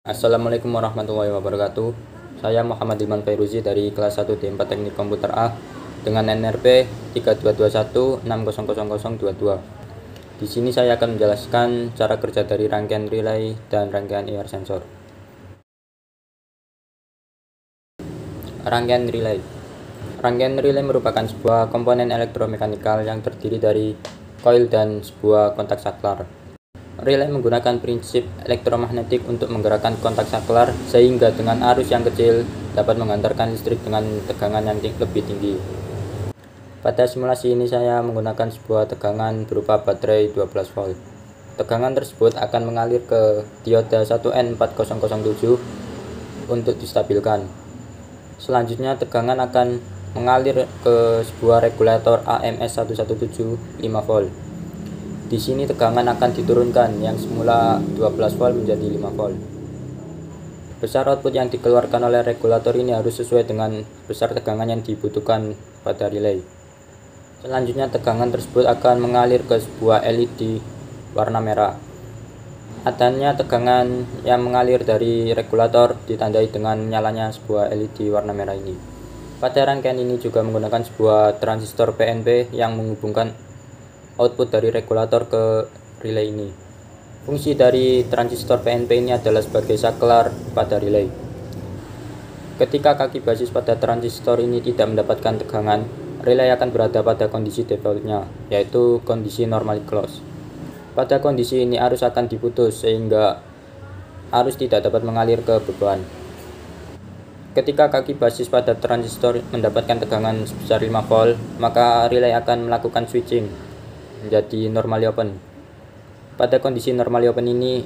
Assalamualaikum warahmatullahi wabarakatuh. Saya Muhammad Iman Fairuzi dari kelas 1 D4 Teknik Komputer A dengan NRP 3221600022. Di sini saya akan menjelaskan cara kerja dari rangkaian relay dan rangkaian IR sensor. Rangkaian relay. Rangkaian relay merupakan sebuah komponen elektromekanikal yang terdiri dari koil dan sebuah kontak saklar. Relay menggunakan prinsip elektromagnetik untuk menggerakkan kontak saklar sehingga dengan arus yang kecil dapat mengantarkan listrik dengan tegangan yang lebih tinggi. Pada simulasi ini saya menggunakan sebuah tegangan berupa baterai 12 volt. Tegangan tersebut akan mengalir ke dioda 1N4007 untuk distabilkan. Selanjutnya tegangan akan mengalir ke sebuah regulator AMS117 5 volt. Di sini tegangan akan diturunkan yang semula 12 volt menjadi 5 volt. Besar output yang dikeluarkan oleh regulator ini harus sesuai dengan besar tegangan yang dibutuhkan pada relay. Selanjutnya tegangan tersebut akan mengalir ke sebuah LED warna merah. Adanya tegangan yang mengalir dari regulator ditandai dengan nyalanya sebuah LED warna merah ini. Pada rangkaian ini juga menggunakan sebuah transistor PNP yang menghubungkan output dari regulator ke relay ini. Fungsi dari transistor PNP ini adalah sebagai saklar pada relay. Ketika kaki basis pada transistor ini tidak mendapatkan tegangan, relay akan berada pada kondisi defaultnya, yaitu kondisi normally closed. Pada kondisi ini arus akan diputus sehingga arus tidak dapat mengalir ke beban. Ketika kaki basis pada transistor mendapatkan tegangan sebesar 5 volt, maka relay akan melakukan switching menjadi normally open. Pada kondisi normally open ini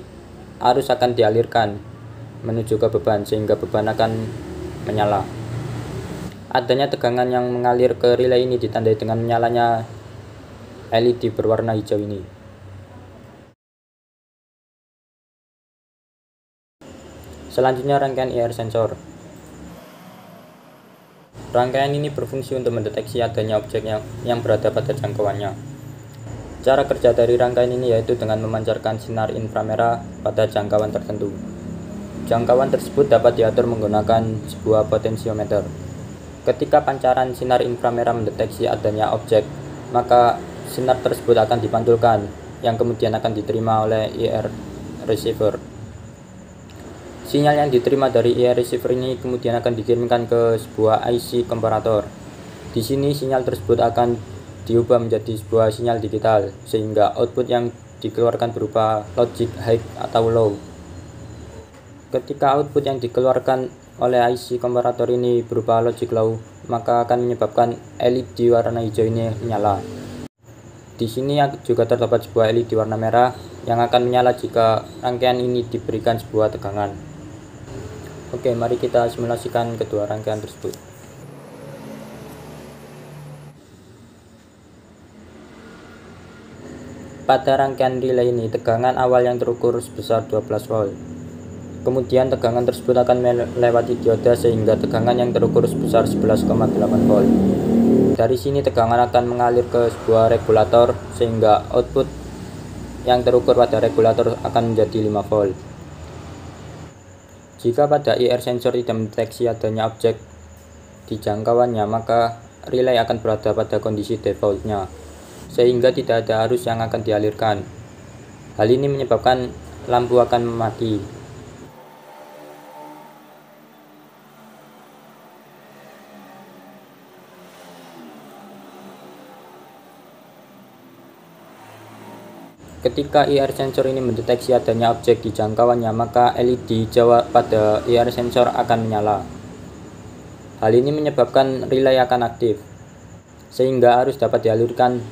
arus akan dialirkan menuju ke beban sehingga beban akan menyala. Adanya tegangan yang mengalir ke relay ini ditandai dengan menyalanya LED berwarna hijau ini. Selanjutnya rangkaian IR sensor. Rangkaian ini berfungsi untuk mendeteksi adanya objek yang berada pada jangkauannya. Cara kerja dari rangkaian ini yaitu dengan memancarkan sinar inframerah pada jangkauan tertentu. Jangkauan tersebut dapat diatur menggunakan sebuah potensiometer. Ketika pancaran sinar inframerah mendeteksi adanya objek, maka sinar tersebut akan dipantulkan, yang kemudian akan diterima oleh IR receiver. Sinyal yang diterima dari IR receiver ini kemudian akan dikirimkan ke sebuah IC komparator. Di sini sinyal tersebut akan diubah menjadi sebuah sinyal digital sehingga output yang dikeluarkan berupa logic high atau low. Ketika output yang dikeluarkan oleh IC komparator ini berupa logic low, maka akan menyebabkan LED warna hijau ini menyala. Di sini juga terdapat sebuah LED warna merah yang akan menyala jika rangkaian ini diberikan sebuah tegangan. Oke, mari kita simulasikan kedua rangkaian tersebut. Pada rangkaian relay ini, tegangan awal yang terukur sebesar 12 volt. Kemudian tegangan tersebut akan melewati dioda sehingga tegangan yang terukur sebesar 11,8 volt. Dari sini tegangan akan mengalir ke sebuah regulator sehingga output yang terukur pada regulator akan menjadi 5 volt. Jika pada IR sensor tidak mendeteksi adanya objek di jangkauannya, maka relay akan berada pada kondisi defaultnya, sehingga tidak ada arus yang akan dialirkan. Hal ini menyebabkan lampu akan mati. Ketika IR sensor ini mendeteksi adanya objek di jangkauannya, maka LED hijau pada IR sensor akan menyala. Hal ini menyebabkan relay akan aktif, sehingga arus dapat dialirkan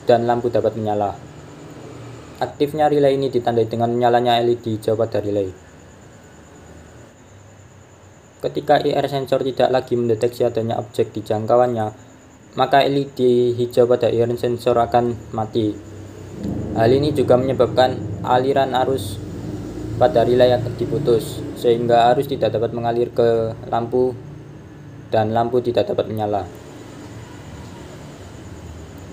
dan lampu dapat menyala. Aktifnya relay ini ditandai dengan menyalanya LED hijau pada relay. Ketika IR sensor tidak lagi mendeteksi adanya objek di jangkauannya, maka LED hijau pada IR sensor akan mati. Hal ini juga menyebabkan aliran arus pada relay akan diputus, sehingga arus tidak dapat mengalir ke lampu dan lampu tidak dapat menyala.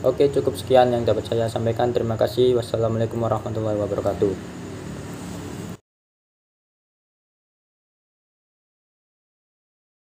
Oke, cukup sekian yang dapat saya sampaikan. Terima kasih. Wassalamualaikum warahmatullahi wabarakatuh.